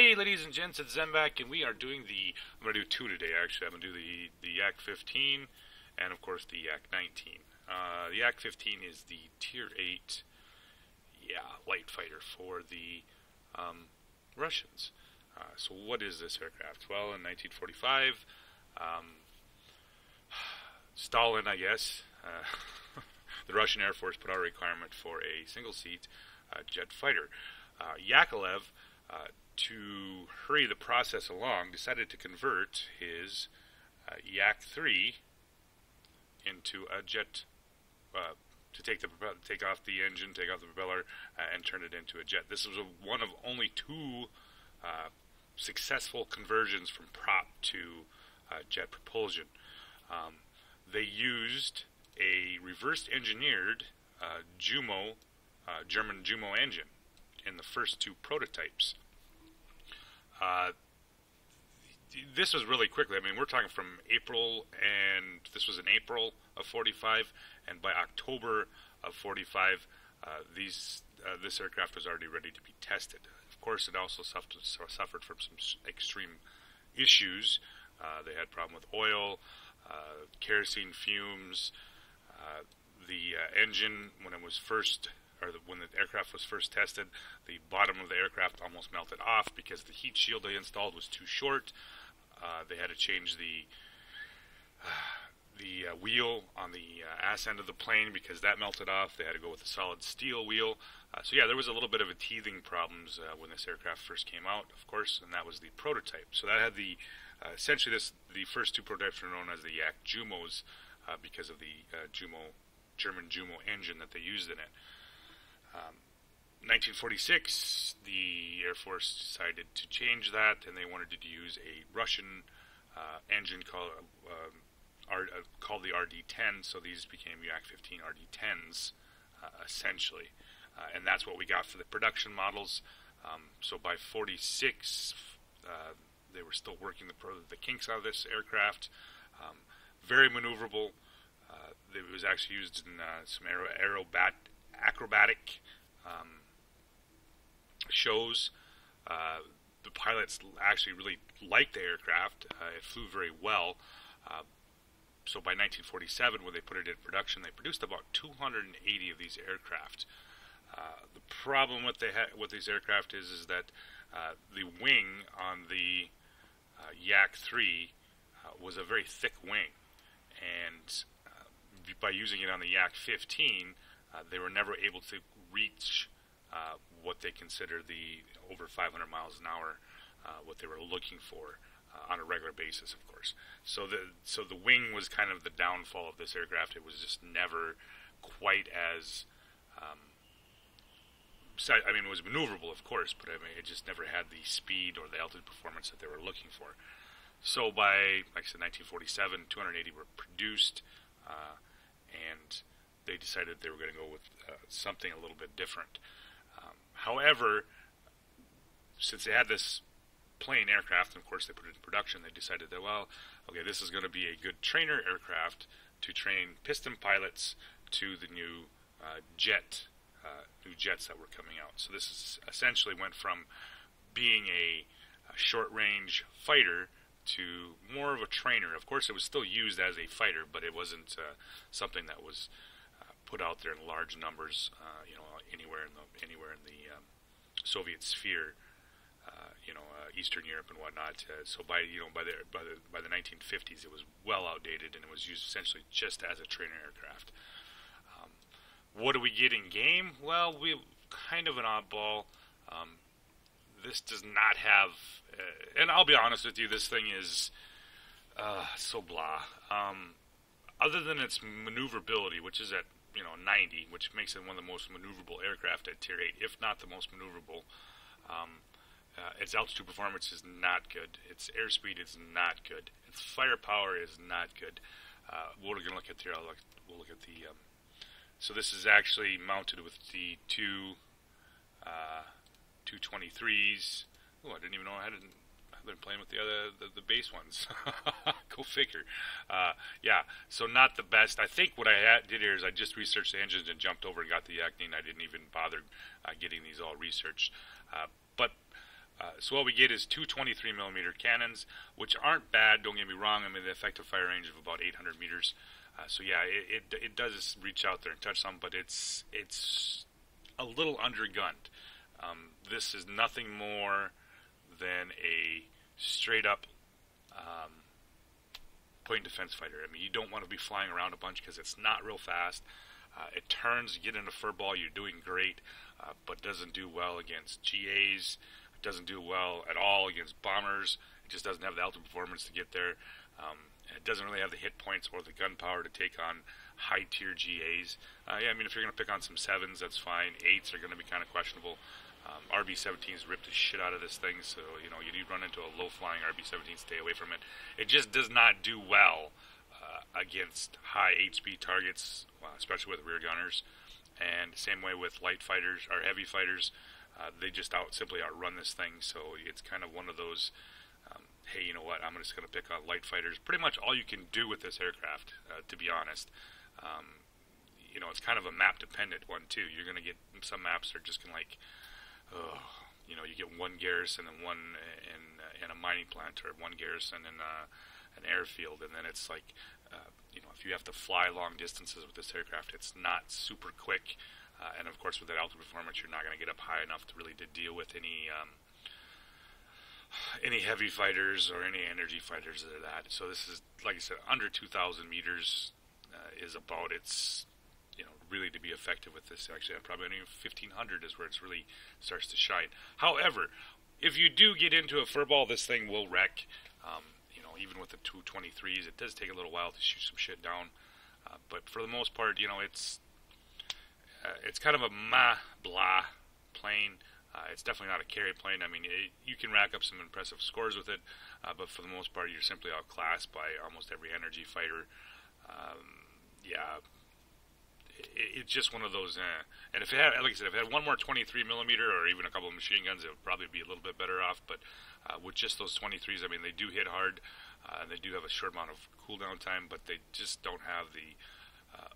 Hey, ladies and gents, it's Zemback, and we are doing I'm going to do two today, actually. I'm going to do the Yak-15, and of course the Yak-19. The Yak-15 is the Tier 8, light fighter for the Russians. So what is this aircraft? Well, in 1945, Stalin, I guess, the Russian Air Force put out a requirement for a single-seat jet fighter. Yakovlev, to hurry the process along, decided to convert his Yak-3 into a jet, to take off the engine, take off the propeller, and turn it into a jet. This was one of only two successful conversions from prop to jet propulsion. They used a reverse-engineered German Jumo engine in the first two prototypes. This was really quickly. I mean, we're talking from April, and this was in April of 45, and by October of 45, this aircraft was already ready to be tested. Of course, it also suffered from some extreme issues. They had problem with oil, kerosene fumes. The engine, when it was first, when the aircraft was first tested, the bottom of the aircraft almost melted off because the heat shield they installed was too short. They had to change the wheel on the ass end of the plane because that melted off. They had to go with a solid steel wheel. So yeah, there was a little bit of a teething problems when this aircraft first came out, of course, and that was the prototype. So that had essentially the first two prototypes were known as the Yak Jumos because of the German Jumo engine that they used in it. 1946, the Air Force decided to change that, and they wanted to use a Russian engine called the RD-10, so these became Yak-15 RD-10s, essentially. And that's what we got for the production models. So by 46, they were still working the kinks out of this aircraft. Very maneuverable. It was actually used in some acrobatic shows. The pilots actually really liked the aircraft. It flew very well. So by 1947, when they put it in production, they produced about 280 of these aircraft. The problem with these aircraft is that the wing on the Yak-3 was a very thick wing, and by using it on the Yak-15, they were never able to reach what they consider the over 500 miles an hour, what they were looking for on a regular basis, of course. So the wing was kind of the downfall of this aircraft. It was just never quite as it was maneuverable, of course, but it just never had the speed or the altitude performance that they were looking for. So by, like I said, 1947, 280 were produced, and they decided they were going to go with something a little bit different. However, since they had this plain aircraft, and of course they put it in production, they decided that, well, okay, this is going to be a good trainer aircraft to train piston pilots to the new jets that were coming out. So this is essentially went from being a short-range fighter to more of a trainer. Of course, it was still used as a fighter, but it wasn't something that was put out there in large numbers, anywhere in the Soviet sphere, Eastern Europe and whatnot. So by the 1950s, it was well outdated, and it was used essentially just as a trainer aircraft. What do we get in game? Well, we kind of an oddball. This does not have, and I'll be honest with you, this thing is so blah. Other than its maneuverability, which is at 90, which makes it one of the most maneuverable aircraft at Tier 8, if not the most maneuverable. Its altitude performance is not good. Its airspeed is not good. Its firepower is not good. We're going to look at here. We'll look at the. So this is actually mounted with the two 223s. Oh, I didn't even know I've been playing with the base ones. Go figure. So not the best. I think what I did here is I just researched the engines and jumped over and got the Yak-15. I didn't even bother getting these all researched. But So what we get is two 23mm cannons, which aren't bad, don't get me wrong. I mean, the effective fire range of about 800 meters. So yeah, it does reach out there and touch some, but it's a little undergunned. This is nothing more than a straight up point defense fighter. I mean, you don't want to be flying around a bunch because it's not real fast. It turns, you get into furball, you're doing great, but doesn't do well against GAs. It doesn't do well at all against bombers. It just doesn't have the altitude performance to get there. It doesn't really have the hit points or the gun power to take on high tier GAs. Yeah, I mean, if you're going to pick on some 7s, that's fine. 8s are going to be kind of questionable. RB-17s ripped the shit out of this thing, so you know, you run into a low-flying RB-17, stay away from it. It just does not do well against high HP targets, especially with rear gunners. And same way with light fighters or heavy fighters, they just simply outrun this thing. So it's kind of one of those, hey, you know what? I'm just going to pick on light fighters. Pretty much all you can do with this aircraft, to be honest. You know, it's kind of a map-dependent one too. You're going to get some maps that are just going to you know, you get one garrison and one in a mining plant, or one garrison in an airfield, and then it's like, you know, if you have to fly long distances with this aircraft, it's not super quick, and of course with that altitude performance, you're not going to get up high enough to really deal with any heavy fighters or any energy fighters or that. So this is, like I said, under 2,000 meters is about its, you know, really to be effective with this. Actually, probably only 1,500 is where it's really starts to shine. However, if you do get into a furball, this thing will wreck. You know, even with the 223s, it does take a little while to shoot some shit down. But for the most part, you know, it's kind of a blah plane. It's definitely not a carry plane. I mean, you can rack up some impressive scores with it, but for the most part, you're simply outclassed by almost every energy fighter. Yeah. It's just one of those, and if it had, like I said, if it had one more 23mm or even a couple of machine guns, it would probably be a little bit better off. But with just those 23s, I mean, they do hit hard, and they do have a short amount of cooldown time, but they just don't have the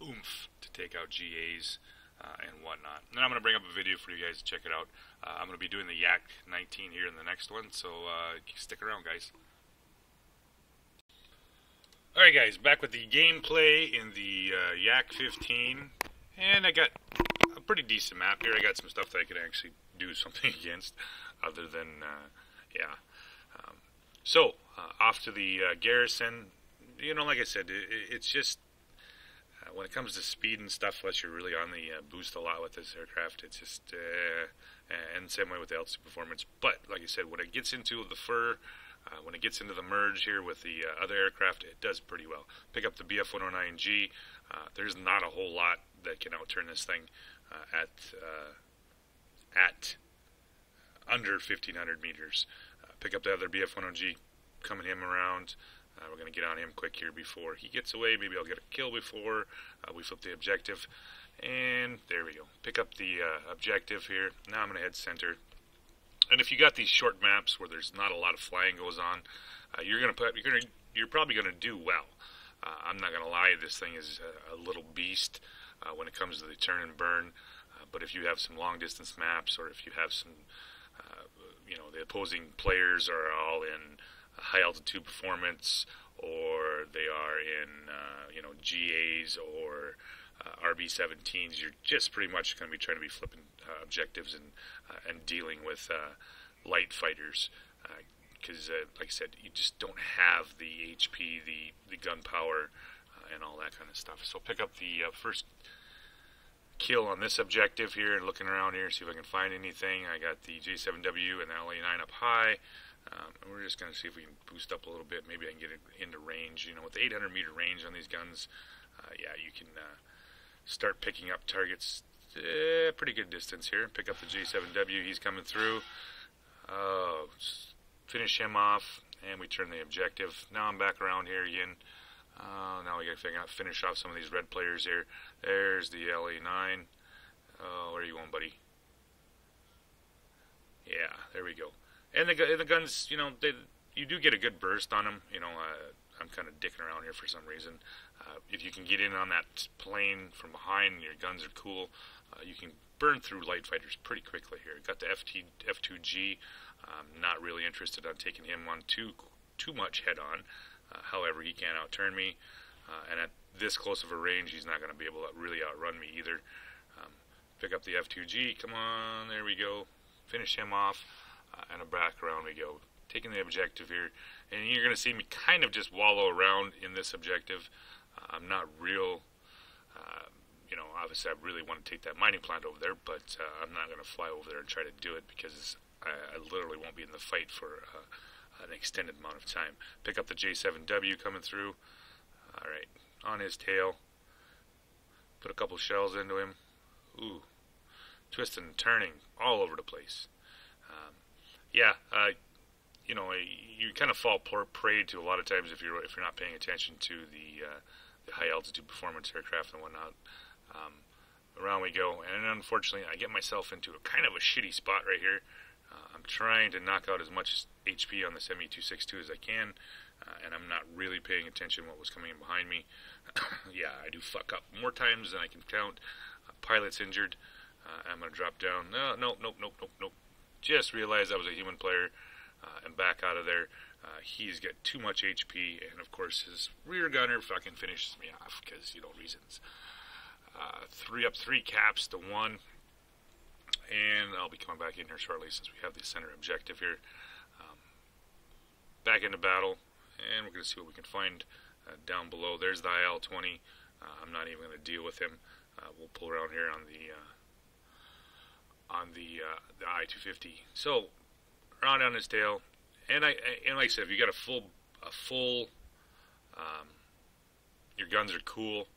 oomph to take out GAs and whatnot. And then I'm going to bring up a video for you guys to check it out. I'm going to be doing the Yak-15 here in the next one, so stick around, guys. Alright guys, back with the gameplay in the Yak-15, and I got a pretty decent map here. I got some stuff that I could actually do something against, other than, yeah. So, off to the garrison. You know, like I said, it's just, when it comes to speed and stuff, unless you're really on the boost a lot with this aircraft, it's just, and same way with the altitude performance. But, like I said, when it gets into the fur, when it gets into the merge here with the other aircraft, it does pretty well. Pick up the BF-109G. There's not a whole lot that can outturn this thing at under 1,500 meters. Pick up the other BF-109G, coming him around. We're going to get on him quick here before he gets away. Maybe I'll get a kill before we flip the objective. And there we go. Pick up the objective here. Now I'm going to head center. And if you got these short maps where there's not a lot of flying goes on, you're probably going to do well. I'm not going to lie, this thing is a little beast when it comes to the turn and burn. But if you have some long distance maps, or if you have some, you know, the opposing players are all in high altitude performance, or they are in, you know, GAs or RB-17s, you're just pretty much going to be trying to be flipping objectives and dealing with light fighters, because like I said, you just don't have the HP, the gun power, and all that kind of stuff. So pick up the first kill on this objective here, and looking around here, see if I can find anything. I got the J7W and the LA9 up high, and we're just going to see if we can boost up a little bit. Maybe I can get it into range. You know, with the 800 meter range on these guns, yeah, you can start picking up targets pretty good distance here. Pick up the J7W, he's coming through. Finish him off, and we turn the objective. Now I'm back around here again. Now we got to finish off some of these red players here. There's the LA9. Oh, where are you going, buddy? Yeah, there we go. And the guns, you know, you do get a good burst on them. You know, I'm kind of dicking around here for some reason. If you can get in on that plane from behind and your guns are cool, you can burn through light fighters pretty quickly here. Got the F2G. I'm not really interested on taking him on too much head on. However, he can't outturn me, and at this close of a range, he's not going to be able to really outrun me either. Pick up the F2G. Come on, there we go. Finish him off, and back around we go. Taking the objective here, and you're going to see me kind of just wallow around in this objective. I'm not real, obviously I really want to take that mining plant over there, but I'm not going to fly over there and try to do it because I literally won't be in the fight for an extended amount of time. Pick up the J7W coming through. Alright, on his tail. Put a couple shells into him. Ooh, twisting and turning all over the place. You kind of fall prey to a lot of times if you're not paying attention to the high altitude performance aircraft and whatnot. Around we go, and unfortunately I get myself into a kind of a shitty spot right here. I'm trying to knock out as much HP on this ME-262 as I can, and I'm not really paying attention to what was coming in behind me. Yeah, I do fuck up more times than I can count. Pilot's injured. I'm going to drop down. Nope. Just realized I was a human player, and back out of there. He's got too much HP, and of course his rear gunner fucking finishes me off because, reasons. 3 caps to 1, and I'll be coming back in here shortly since we have the center objective here. Back into battle, and we're going to see what we can find down below. There's the IL-20. I'm not even going to deal with him. We'll pull around here on the I-250. So around on his tail, and like I said, if you got a full, your guns are cool,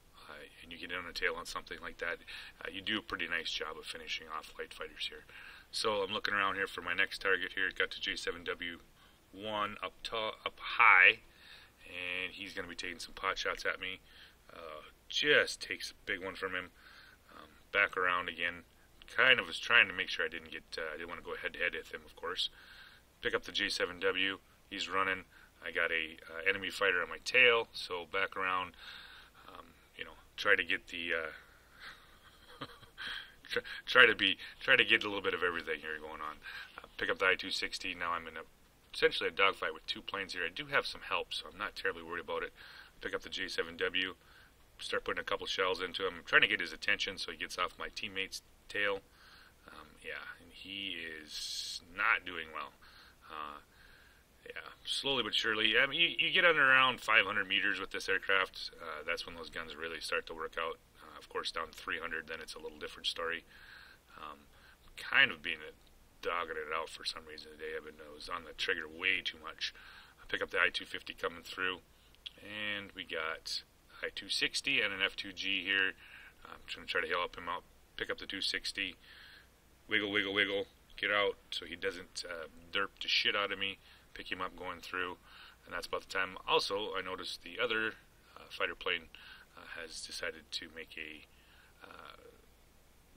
and you get in on the tail on something like that, you do a pretty nice job of finishing off light fighters here. So I'm looking around here for my next target here. Got to J7W1 up high, and he's going to be taking some pot shots at me. Just takes a big one from him. Back around again. Kind of was trying to make sure I didn't want to go head-to-head with him, of course. Pick up the J7W. He's running. I got a enemy fighter on my tail, so back around. Try to get the try to get a little bit of everything here going on. Pick up the I-260. Now I'm in essentially a dogfight with 2 planes here. I do have some help, so I'm not terribly worried about it. Pick up the J7W. Start putting a couple shells into him. I'm trying to get his attention so he gets off my teammate's tail. And he is not doing well. Slowly but surely. I mean, you get under around 500 meters with this aircraft. That's when those guns really start to work out. Of course, down 300, then it's a little different story. Kind of being dogging it out for some reason today. I was on the trigger way too much. I pick up the I-250 coming through, and we got I-260 and an F2G here. I'm going to try to help him out. Pick up the 260. Wiggle. Get out so he doesn't derp the shit out of me. Pick him up going through. And that's about the time. Also, I noticed the other fighter plane has decided to make a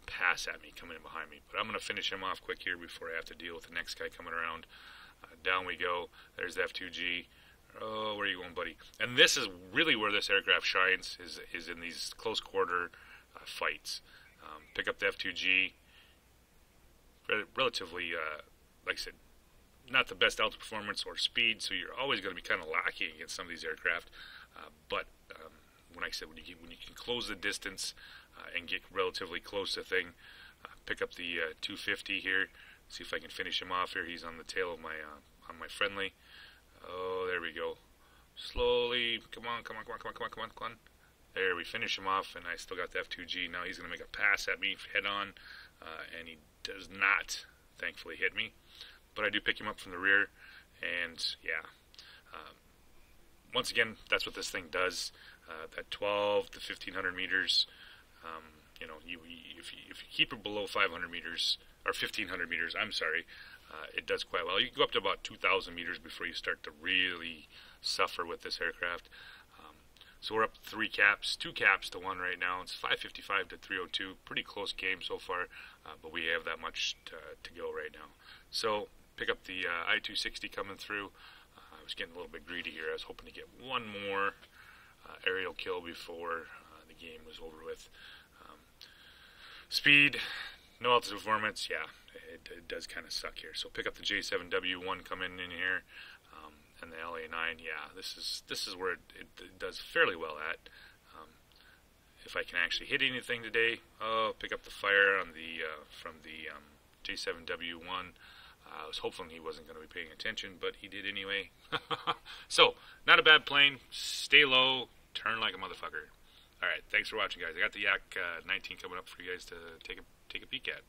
pass at me coming in behind me. But I'm going to finish him off quick here before I have to deal with the next guy coming around. Down we go. There's the F2G. Oh, where are you going, buddy? And this is really where this aircraft shines, is in these close quarter fights. Pick up the F2G. Relatively, like I said, not the best altitude performance or speed, so you're always going to be kind of lacking against some of these aircraft. But when you can close the distance and get relatively close to thing, pick up the 250 here. See if I can finish him off here. He's on the tail of my on my friendly. Oh, there we go. Slowly, come on. There, we finish him off, and I still got the F2G. Now he's going to make a pass at me head on, and he does not, thankfully, hit me. But I do pick him up from the rear, and yeah. Once again, that's what this thing does. That 12 to 1,500 meters, if you keep it below 500 meters, or 1,500 meters, it does quite well. You can go up to about 2,000 meters before you start to really suffer with this aircraft. So we're up 2 caps to 1 right now. It's 555 to 302. Pretty close game so far, but we have that much to go right now. So pick up the I-260 coming through. I was getting a little bit greedy here. I was hoping to get one more aerial kill before the game was over with. Speed, no altitude performance, yeah, it does kind of suck here. So pick up the J7W1 coming in here, and the LA9. Yeah, this is where it does fairly well at. If I can actually hit anything today, pick up the fire on the from the J7W1. I was hoping he wasn't going to be paying attention, but he did anyway. So, not a bad plane. Stay low, turn like a motherfucker. All right, thanks for watching, guys. I got the Yak-15 coming up for you guys to take a peek at.